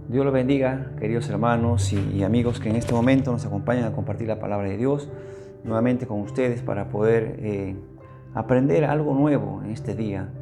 Dios los bendiga, queridos hermanos y amigos que en este momento nos acompañan a compartir la palabra de Dios nuevamente con ustedes para poder aprender algo nuevo en este día.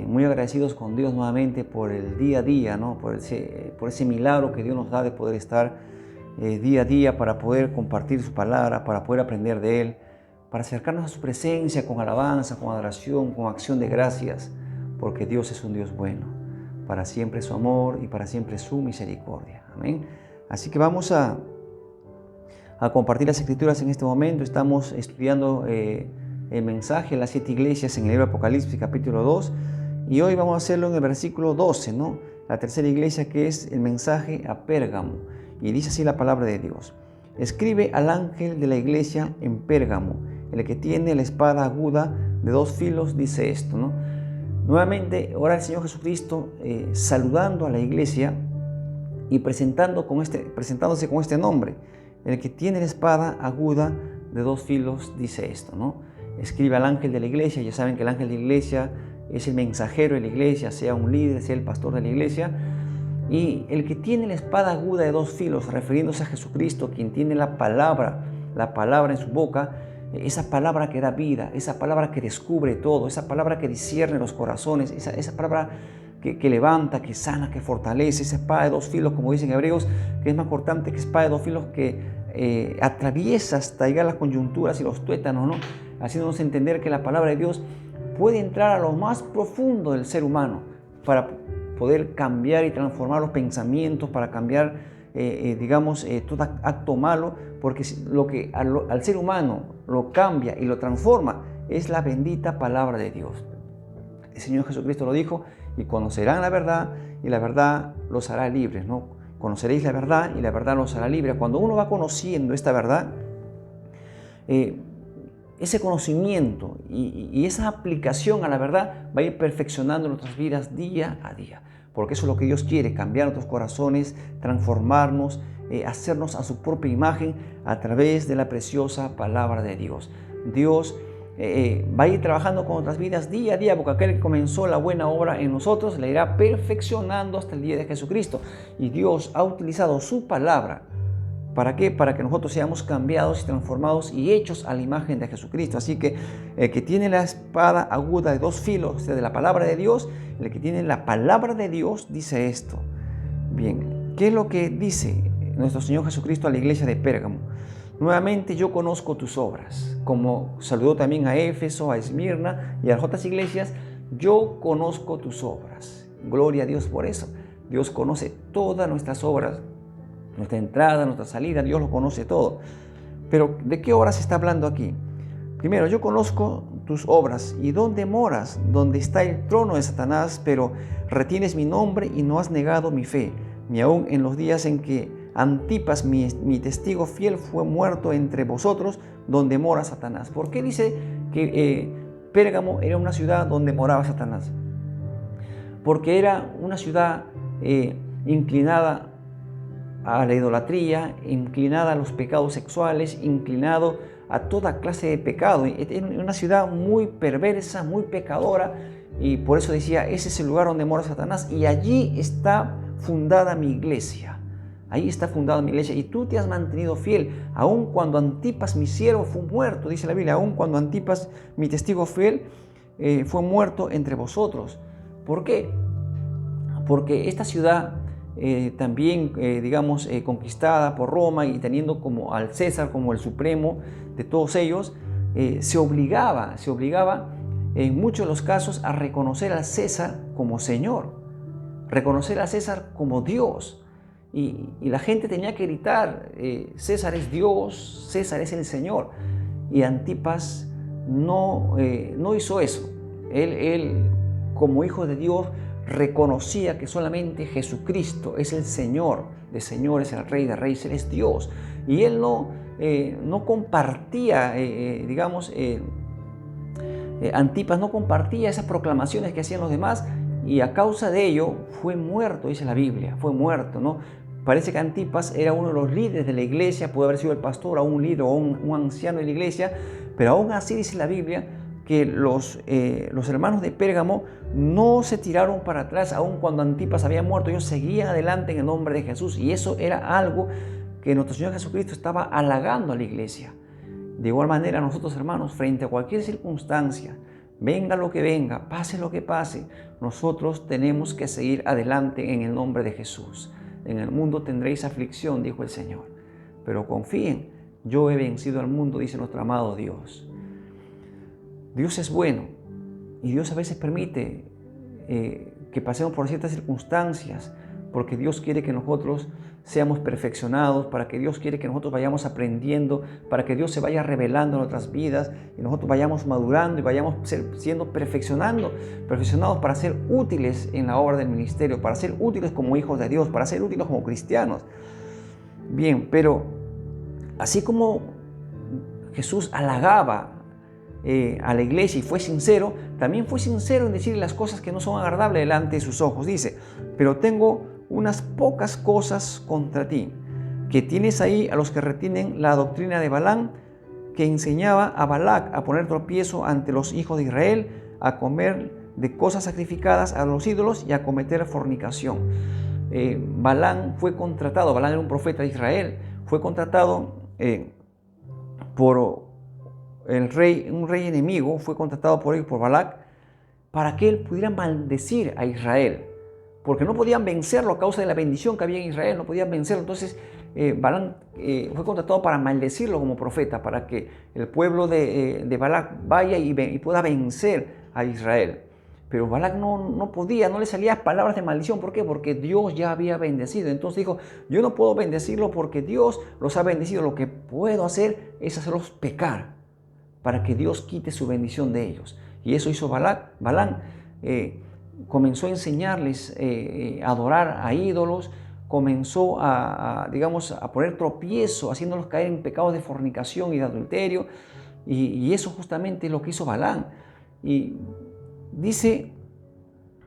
Muy agradecidos con Dios nuevamente por el día a día, ¿no? por ese milagro que Dios nos da de poder estar día a día para poder compartir su palabra, para poder aprender de Él, para acercarnos a su presencia con alabanza, con adoración, con acción de gracias, porque Dios es un Dios bueno. Para siempre su amor y para siempre su misericordia. Amén. Así que vamos a compartir las escrituras en este momento. Estamos estudiando el mensaje de las 7 iglesias en el libro de Apocalipsis capítulo 2 y hoy vamos a hacerlo en el versículo 12, ¿no? La tercera iglesia, que es el mensaje a Pérgamo, y dice así la palabra de Dios: escribe al ángel de la iglesia en Pérgamo, el que tiene la espada aguda de 2 filos, dice esto, ¿no? Nuevamente, ahora el Señor Jesucristo saludando a la iglesia y presentándose con este nombre. El que tiene la espada aguda de 2 filos dice esto, ¿no? Escribe al ángel de la iglesia. Ya saben que el ángel de la iglesia es el mensajero de la iglesia, sea un líder, sea el pastor de la iglesia. Y el que tiene la espada aguda de 2 filos, refiriéndose a Jesucristo, quien tiene la palabra en su boca, esa palabra que da vida, esa palabra que descubre todo, esa palabra que discierne los corazones, esa palabra que levanta, que sana, que fortalece, esa espada de 2 filos, como dicen hebreos, que es más cortante que espada de 2 filos, que atraviesa hasta llegar a las coyunturas y los tuétanos, ¿no? Haciéndonos entender que la palabra de Dios puede entrar a lo más profundo del ser humano para poder cambiar y transformar los pensamientos, para cambiar todo acto malo, porque lo que al ser humano lo cambia y lo transforma es la bendita palabra de Dios. El Señor Jesucristo lo dijo: y conocerán la verdad, y la verdad los hará libres, ¿no? Conoceréis la verdad, y la verdad los hará libres. Cuando uno va conociendo esta verdad, ese conocimiento y esa aplicación a la verdad va a ir perfeccionando nuestras vidas día a día. Porque eso es lo que Dios quiere: cambiar nuestros corazones, transformarnos, hacernos a su propia imagen a través de la preciosa palabra de Dios. Dios va a ir trabajando con nuestras vidas día a día, porque aquel que comenzó la buena obra en nosotros la irá perfeccionando hasta el día de Jesucristo. Y Dios ha utilizado su palabra. ¿Para qué? Para que nosotros seamos cambiados y transformados y hechos a la imagen de Jesucristo. Así que el que tiene la espada aguda de 2 filos, o sea, de la palabra de Dios, el que tiene la palabra de Dios, dice esto. Bien, ¿qué es lo que dice nuestro Señor Jesucristo a la iglesia de Pérgamo? Nuevamente, yo conozco tus obras. Como saludó también a Éfeso, a Esmirna y a las otras iglesias, yo conozco tus obras. Gloria a Dios por eso. Dios conoce todas nuestras obras. Nuestra entrada, nuestra salida, Dios lo conoce todo. Pero ¿de qué obras se está hablando aquí? Primero, yo conozco tus obras y dónde moras, donde está el trono de Satanás, pero retienes mi nombre y no has negado mi fe, ni aun en los días en que Antipas, mi testigo fiel, fue muerto entre vosotros, donde mora Satanás. ¿Por qué dice que Pérgamo era una ciudad donde moraba Satanás? Porque era una ciudad inclinada a la idolatría, inclinada a los pecados sexuales, inclinado a toda clase de pecado. Es una ciudad muy perversa, muy pecadora, y por eso decía: ese es el lugar donde mora Satanás, y allí está fundada mi iglesia. Ahí está fundada mi iglesia, y tú te has mantenido fiel, aun cuando Antipas, mi siervo, fue muerto, dice la Biblia, aun cuando Antipas, mi testigo fiel, fue muerto entre vosotros. ¿Por qué? Porque esta ciudad también, conquistada por Roma y teniendo como al César como el supremo de todos ellos, se obligaba en muchos de los casos a reconocer al César como Señor, reconocer a César como Dios. Y la gente tenía que gritar: César es Dios, César es el Señor. Y Antipas no hizo eso. Él, como hijo de Dios, reconocía que solamente Jesucristo es el Señor de señores, el Rey de reyes, Él es Dios. Y él no compartía, Antipas no compartía esas proclamaciones que hacían los demás, y a causa de ello fue muerto, dice la Biblia, fue muerto, ¿no? Parece que Antipas era uno de los líderes de la iglesia, puede haber sido el pastor, o un líder, o un anciano de la iglesia, pero aún así, dice la Biblia, que los hermanos de Pérgamo no se tiraron para atrás, aun cuando Antipas había muerto. Ellos seguían adelante en el nombre de Jesús, y eso era algo que nuestro Señor Jesucristo estaba halagando a la iglesia. De igual manera, nosotros, hermanos, frente a cualquier circunstancia, venga lo que venga, pase lo que pase, nosotros tenemos que seguir adelante en el nombre de Jesús. En el mundo tendréis aflicción, dijo el Señor, pero confíen, yo he vencido al mundo, dice nuestro amado Dios. Dios es bueno, y Dios a veces permite que pasemos por ciertas circunstancias, porque Dios quiere que nosotros seamos perfeccionados, para que Dios quiere que nosotros vayamos aprendiendo, para que Dios se vaya revelando en nuestras vidas y nosotros vayamos madurando y vayamos siendo perfeccionados para ser útiles en la obra del ministerio, para ser útiles como hijos de Dios, para ser útiles como cristianos. Bien, pero así como Jesús halagaba a la iglesia y fue sincero, también fue sincero en decirle las cosas que no son agradables delante de sus ojos. Dice, pero tengo unas pocas cosas contra ti, que tienes ahí a los que retienen la doctrina de Balaam, que enseñaba a Balac a poner tropiezo ante los hijos de Israel, a comer de cosas sacrificadas a los ídolos y a cometer fornicación. Balaam fue contratado, Balaam era un profeta de Israel, fue contratado por un rey enemigo, fue contratado por Balac para que él pudiera maldecir a Israel, porque no podían vencerlo a causa de la bendición que había en Israel, no podían vencerlo. Entonces Balaam fue contratado para maldecirlo como profeta, para que el pueblo de Balac vaya y pueda vencer a Israel. Pero Balac no podía, no le salían palabras de maldición. ¿Por qué? Porque Dios ya había bendecido. Entonces dijo, yo no puedo bendecirlo porque Dios los ha bendecido. Lo que puedo hacer es hacerlos pecar, para que Dios quite su bendición de ellos. Y eso hizo Balaam. Comenzó a enseñarles a adorar a ídolos, comenzó a poner tropiezo, haciéndolos caer en pecados de fornicación y de adulterio. Y eso justamente es lo que hizo Balaam. Y dice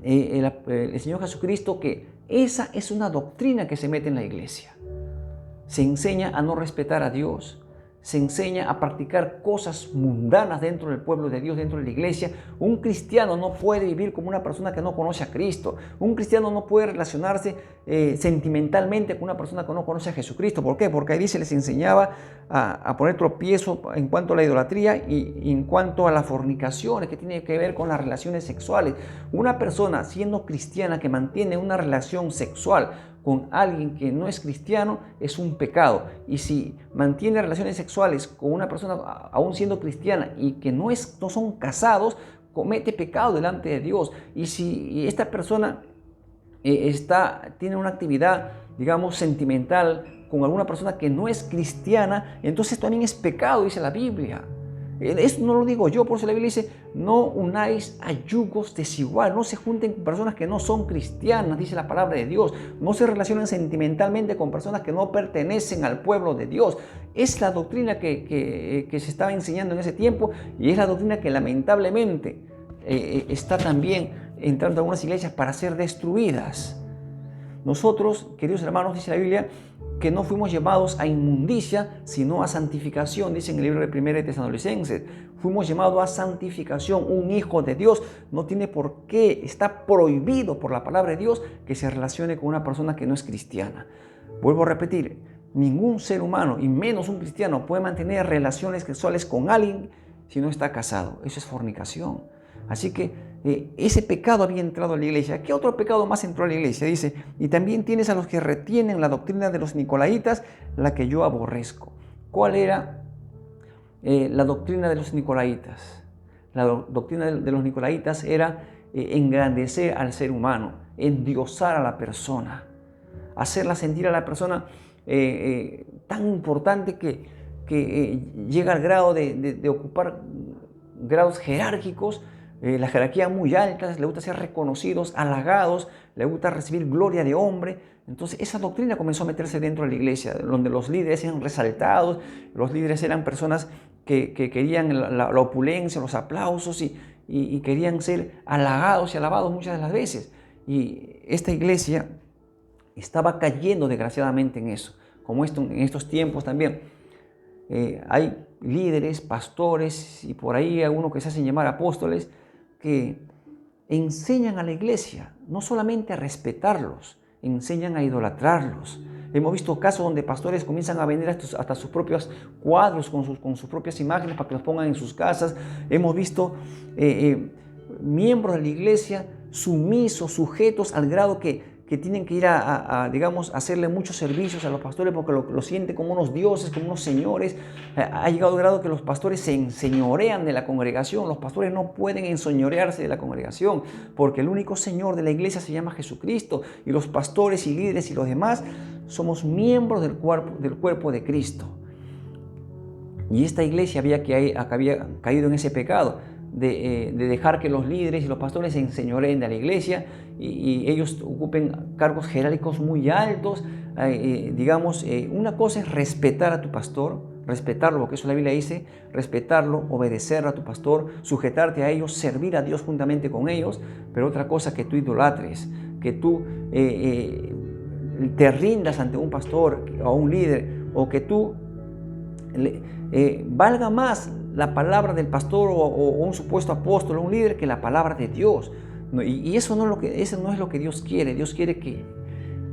el Señor Jesucristo que esa es una doctrina que se mete en la iglesia. Se enseña a no respetar a Dios. Se enseña a practicar cosas mundanas dentro del pueblo de Dios, dentro de la iglesia. Un cristiano no puede vivir como una persona que no conoce a Cristo. Un cristiano no puede relacionarse sentimentalmente con una persona que no conoce a Jesucristo. ¿Por qué? Porque ahí dice, les enseñaba a poner tropiezo en cuanto a la idolatría y en cuanto a las fornicaciones, que tiene que ver con las relaciones sexuales. Una persona siendo cristiana que mantiene una relación sexual con alguien que no es cristiano es un pecado. Y si mantiene relaciones sexuales con una persona aún siendo cristiana y que no son casados, comete pecado delante de Dios. Y si esta persona tiene una actividad, sentimental con alguna persona que no es cristiana, entonces también es pecado, dice la Biblia. Esto no lo digo yo, por eso la Biblia dice, no unáis a yugos desiguales, no se junten con personas que no son cristianas, dice la palabra de Dios, no se relacionen sentimentalmente con personas que no pertenecen al pueblo de Dios. Es la doctrina que se estaba enseñando en ese tiempo, y es la doctrina que lamentablemente está también entrando a algunas iglesias para ser destruidas. Nosotros, queridos hermanos, dice la Biblia, que no fuimos llamados a inmundicia, sino a santificación, dice en el libro de 1 de Tesalonicenses. Fuimos llamados a santificación. Un hijo de Dios no tiene por qué, está prohibido por la palabra de Dios que se relacione con una persona que no es cristiana. Vuelvo a repetir, ningún ser humano, y menos un cristiano, puede mantener relaciones sexuales con alguien si no está casado. Eso es fornicación. Así que ese pecado había entrado a la iglesia. ¿Qué otro pecado más entró a la iglesia? Dice, y también tienes a los que retienen la doctrina de los nicolaitas, la que yo aborrezco. ¿Cuál era la doctrina de los nicolaitas? La doctrina de los nicolaitas era engrandecer al ser humano, endiosar a la persona, hacerla sentir a la persona tan importante que llega al grado de ocupar grados jerárquicos. La jerarquía muy alta, le gusta ser reconocidos, halagados, le gusta recibir gloria de hombre. Entonces esa doctrina comenzó a meterse dentro de la iglesia, donde los líderes eran resaltados, los líderes eran personas que querían la opulencia, los aplausos y querían ser halagados y alabados muchas de las veces. Y esta iglesia estaba cayendo desgraciadamente en eso, como en estos tiempos también. Hay líderes, pastores y por ahí algunos que se hacen llamar apóstoles, que enseñan a la iglesia no solamente a respetarlos, enseñan a idolatrarlos. Hemos visto casos donde pastores comienzan a vender hasta sus propios cuadros con sus propias imágenes para que los pongan en sus casas. Hemos visto miembros de la iglesia sumisos, sujetos al grado que tienen que ir digamos, hacerle muchos servicios a los pastores porque lo sienten como unos dioses, como unos señores. Ha llegado al grado que los pastores se enseñorean de la congregación. Los pastores no pueden enseñorearse de la congregación porque el único Señor de la iglesia se llama Jesucristo, y los pastores y líderes y los demás somos miembros del cuerpo de Cristo. Y esta iglesia había caído en ese pecado de dejar que los líderes y los pastores se enseñoreen de la iglesia y ellos ocupen cargos jerárquicos muy altos. Digamos, una cosa es respetar a tu pastor, respetarlo, porque eso la Biblia dice, respetarlo, obedecer a tu pastor, sujetarte a ellos, servir a Dios juntamente con ellos. Pero otra cosa que tú idolatres, que tú te rindas ante un pastor o un líder, o que tú valga más la palabra del pastor o un supuesto apóstol o un líder que la palabra de Dios. Y eso no es lo que Dios quiere. Dios quiere que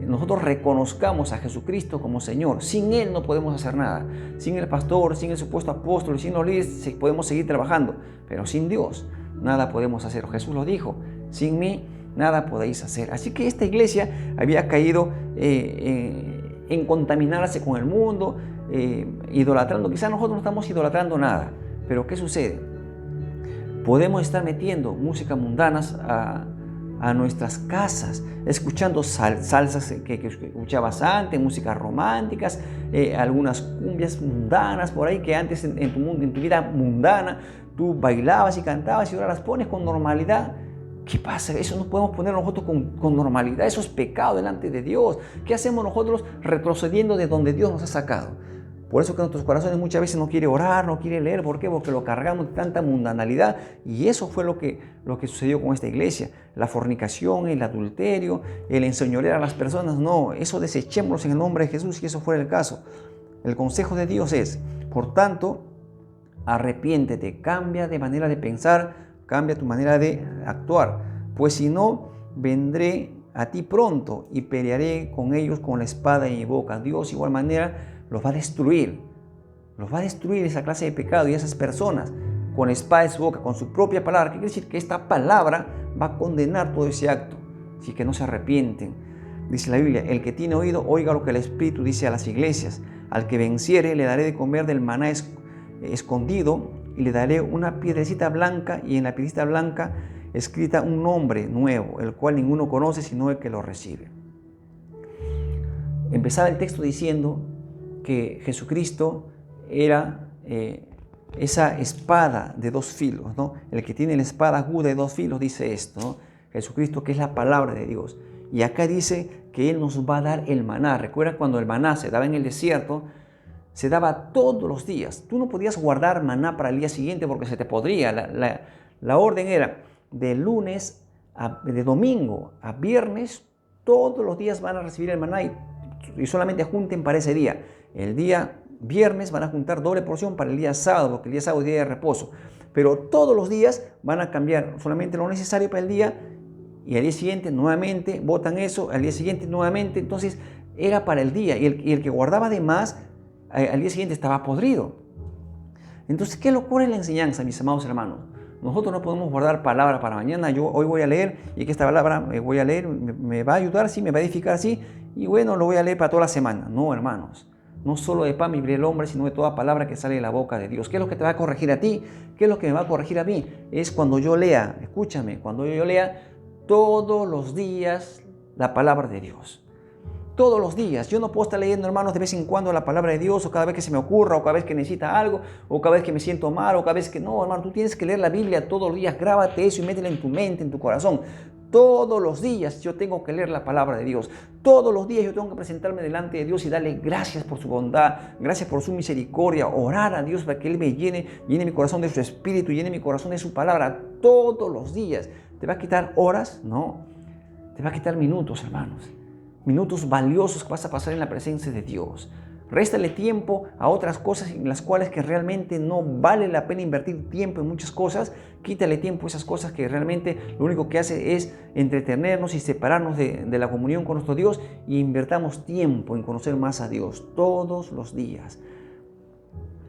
nosotros reconozcamos a Jesucristo como Señor. Sin Él no podemos hacer nada. Sin el pastor, sin el supuesto apóstol, sin los líderes podemos seguir trabajando, pero sin Dios nada podemos hacer. Jesús lo dijo: sin mí nada podéis hacer. Así que esta iglesia había caído en contaminarse con el mundo, idolatrando. Quizás nosotros no estamos idolatrando nada, pero ¿qué sucede? Podemos estar metiendo música mundanas a nuestras casas, escuchando salsas que escuchabas antes, músicas románticas, algunas cumbias mundanas por ahí que antes en tu vida mundana tú bailabas y cantabas y ahora las pones con normalidad. ¿Qué pasa? Eso no podemos poner nosotros con normalidad. Eso es pecado delante de Dios. ¿Qué hacemos nosotros retrocediendo de donde Dios nos ha sacado? Por eso que nuestros corazones muchas veces no quieren orar, no quieren leer. ¿Por qué? Porque lo cargamos de tanta mundanalidad. Y eso fue lo que sucedió con esta iglesia. La fornicación, el adulterio, el enseñorear a las personas. No, eso desechémoslo en el nombre de Jesús si eso fuera el caso. El consejo de Dios es, por tanto, arrepiéntete, cambia de manera de pensar, cambia tu manera de actuar. Pues si no, vendré a ti pronto y pelearé con ellos con la espada en mi boca. Dios, de igual manera, los va a destruir. Los va a destruir esa clase de pecado y esas personas con la espada en su boca, con su propia palabra. ¿Qué quiere decir? Que esta palabra va a condenar todo ese acto, si que no se arrepienten. Dice la Biblia: el que tiene oído, oiga lo que el Espíritu dice a las iglesias. Al que venciere, le daré de comer del maná escondido, y le daré una piedrecita blanca, y en la piedrecita blanca escrita un nombre nuevo, el cual ninguno conoce sino el que lo recibe. Empezaba el texto diciendo que Jesucristo era esa espada de dos filos, ¿no? El que tiene la espada aguda de dos filos dice esto, ¿no? Jesucristo, que es la palabra de Dios. Y acá dice que Él nos va a dar el maná. Recuerda cuando el maná se daba en el desierto, se daba todos los días. Tú no podías guardar maná para el día siguiente porque se te podría. La orden era de domingo a viernes, todos los días van a recibir el maná y solamente junten para ese día. El día viernes van a juntar doble porción para el día sábado, porque el día sábado es día de reposo. Pero todos los días van a cambiar solamente lo necesario para el día, y al día siguiente nuevamente botan eso, al día siguiente nuevamente. Entonces era para el día, y el que guardaba de más, al día siguiente estaba podrido. Entonces, ¿qué locura es la enseñanza, mis amados hermanos? Nosotros no podemos guardar palabra para mañana. Yo hoy voy a leer, y que esta palabra voy a leer, me va a ayudar, sí, me va a edificar, sí, y bueno, lo voy a leer para toda la semana. No, hermanos. No solo de pan vivirá el hombre, sino de toda palabra que sale de la boca de Dios. ¿Qué es lo que te va a corregir a ti? ¿Qué es lo que me va a corregir a mí? Es cuando yo lea, escúchame, cuando yo lea todos los días la palabra de Dios. Todos los días. Yo no puedo estar leyendo, hermanos, de vez en cuando la palabra de Dios, o cada vez que se me ocurra, o cada vez que necesita algo, o cada vez que me siento mal, o cada vez que... No, hermano, tú tienes que leer la Biblia todos los días. Grábate eso y métela en tu mente, en tu corazón. Todos los días yo tengo que leer la palabra de Dios. Todos los días yo tengo que presentarme delante de Dios y darle gracias por su bondad, gracias por su misericordia, orar a Dios para que Él me llene mi corazón de su espíritu, llene mi corazón de su palabra. Todos los días. ¿Te va a quitar horas? No. Te va a quitar minutos, hermanos. Minutos valiosos que vas a pasar en la presencia de Dios. Réstale tiempo a otras cosas en las cuales que realmente no vale la pena invertir tiempo en muchas cosas. Quítale tiempo a esas cosas que realmente lo único que hace es entretenernos y separarnos de la comunión con nuestro Dios, y invertamos tiempo en conocer más a Dios todos los días.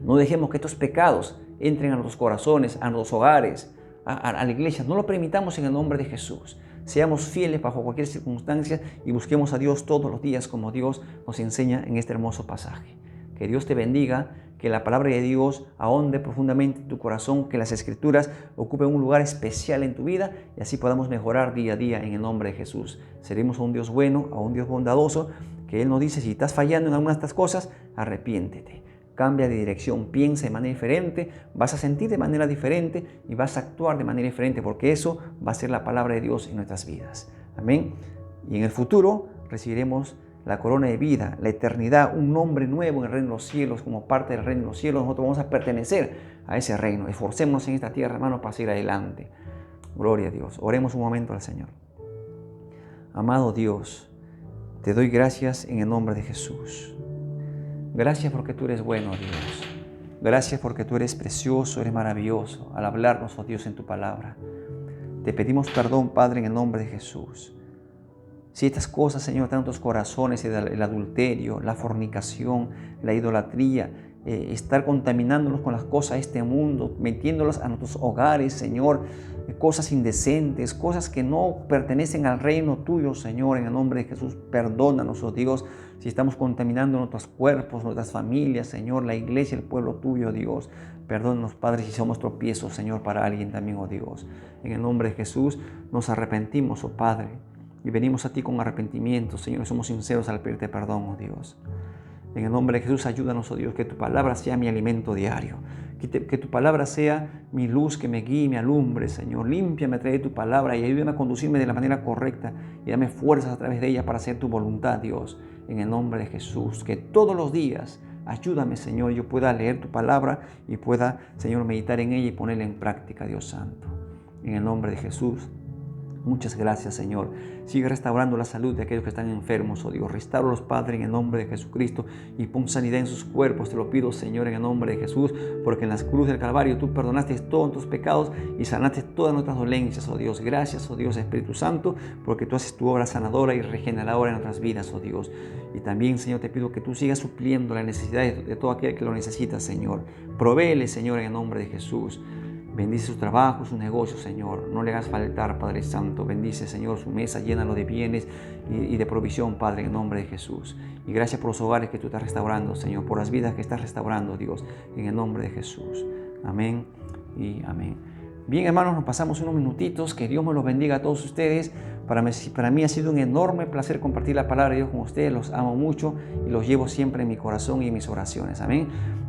No dejemos que estos pecados entren a nuestros corazones, a nuestros hogares, a la iglesia. No lo permitamos en el nombre de Jesús. Seamos fieles bajo cualquier circunstancia y busquemos a Dios todos los días como Dios nos enseña en este hermoso pasaje. Que Dios te bendiga, que la palabra de Dios ahonde profundamente en tu corazón, que las Escrituras ocupen un lugar especial en tu vida y así podamos mejorar día a día en el nombre de Jesús. Seremos a un Dios bueno, a un Dios bondadoso, que Él nos dice: si estás fallando en alguna de estas cosas, arrepiéntete. Cambia de dirección, piensa de manera diferente, vas a sentir de manera diferente y vas a actuar de manera diferente, porque eso va a ser la palabra de Dios en nuestras vidas. Amén. Y en el futuro recibiremos la corona de vida, la eternidad, un nombre nuevo en el reino de los cielos. Como parte del reino de los cielos, nosotros vamos a pertenecer a ese reino. Esforcémonos en esta tierra, hermanos, para seguir adelante. Gloria a Dios. Oremos un momento al Señor. Amado Dios, te doy gracias en el nombre de Jesús. Gracias porque tú eres bueno, Dios. Gracias porque tú eres precioso, eres maravilloso al hablarnos, oh Dios, en tu palabra. Te pedimos perdón, Padre, en el nombre de Jesús. Si estas cosas, Señor, están en nuestros corazones, el adulterio, la fornicación, la idolatría, estar contaminándonos con las cosas de este mundo, metiéndolas a nuestros hogares, Señor, cosas indecentes, cosas que no pertenecen al reino tuyo, Señor, en el nombre de Jesús, perdónanos, oh Dios, si estamos contaminando nuestros cuerpos, nuestras familias, Señor, la iglesia, el pueblo tuyo, Dios. Perdónanos, Padre, si somos tropiezos, Señor, para alguien también, oh Dios. En el nombre de Jesús nos arrepentimos, oh Padre, y venimos a ti con arrepentimiento, Señor, y somos sinceros al pedirte perdón, oh Dios. En el nombre de Jesús, ayúdanos, oh Dios, que tu palabra sea mi alimento diario. Que tu palabra sea mi luz, que me guíe, me alumbre, Señor. Límpiame a través de tu palabra y ayúdame a conducirme de la manera correcta y dame fuerzas a través de ella para hacer tu voluntad, Dios. En el nombre de Jesús, que todos los días ayúdame, Señor, yo pueda leer tu palabra y pueda, Señor, meditar en ella y ponerla en práctica, Dios Santo. En el nombre de Jesús. Muchas gracias, Señor. Sigue restaurando la salud de aquellos que están enfermos, oh Dios. Restáuralos, Padre, en el nombre de Jesucristo, y pon sanidad en sus cuerpos. Te lo pido, Señor, en el nombre de Jesús, porque en las cruces del Calvario tú perdonaste todos tus pecados y sanaste todas nuestras dolencias, oh Dios. Gracias, oh Dios, Espíritu Santo, porque tú haces tu obra sanadora y regeneradora en nuestras vidas, oh Dios. Y también, Señor, te pido que tú sigas supliendo las necesidades de todo aquel que lo necesita, Señor. Provéele, Señor, en el nombre de Jesús. Bendice su trabajo, sus negocios, Señor. No le hagas faltar, Padre Santo. Bendice, Señor, su mesa, llénalo de bienes y de provisión, Padre, en el nombre de Jesús. Y gracias por los hogares que tú estás restaurando, Señor, por las vidas que estás restaurando, Dios, en el nombre de Jesús. Amén y amén. Bien, hermanos, nos pasamos unos minutitos. Que Dios me los bendiga a todos ustedes. Para mí ha sido un enorme placer compartir la palabra de Dios con ustedes. Los amo mucho y los llevo siempre en mi corazón y en mis oraciones. Amén.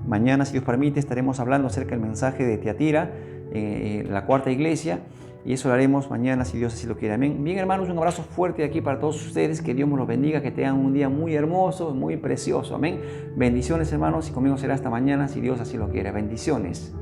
Mañana, si Dios permite, estaremos hablando acerca del mensaje de Tiatira, la cuarta iglesia, y eso lo haremos mañana si Dios así lo quiere. Amén. Bien, hermanos, un abrazo fuerte de aquí para todos ustedes. Que Dios me los bendiga, que tengan un día muy hermoso, muy precioso. Amén. Bendiciones, hermanos, y conmigo será hasta mañana si Dios así lo quiere. Bendiciones.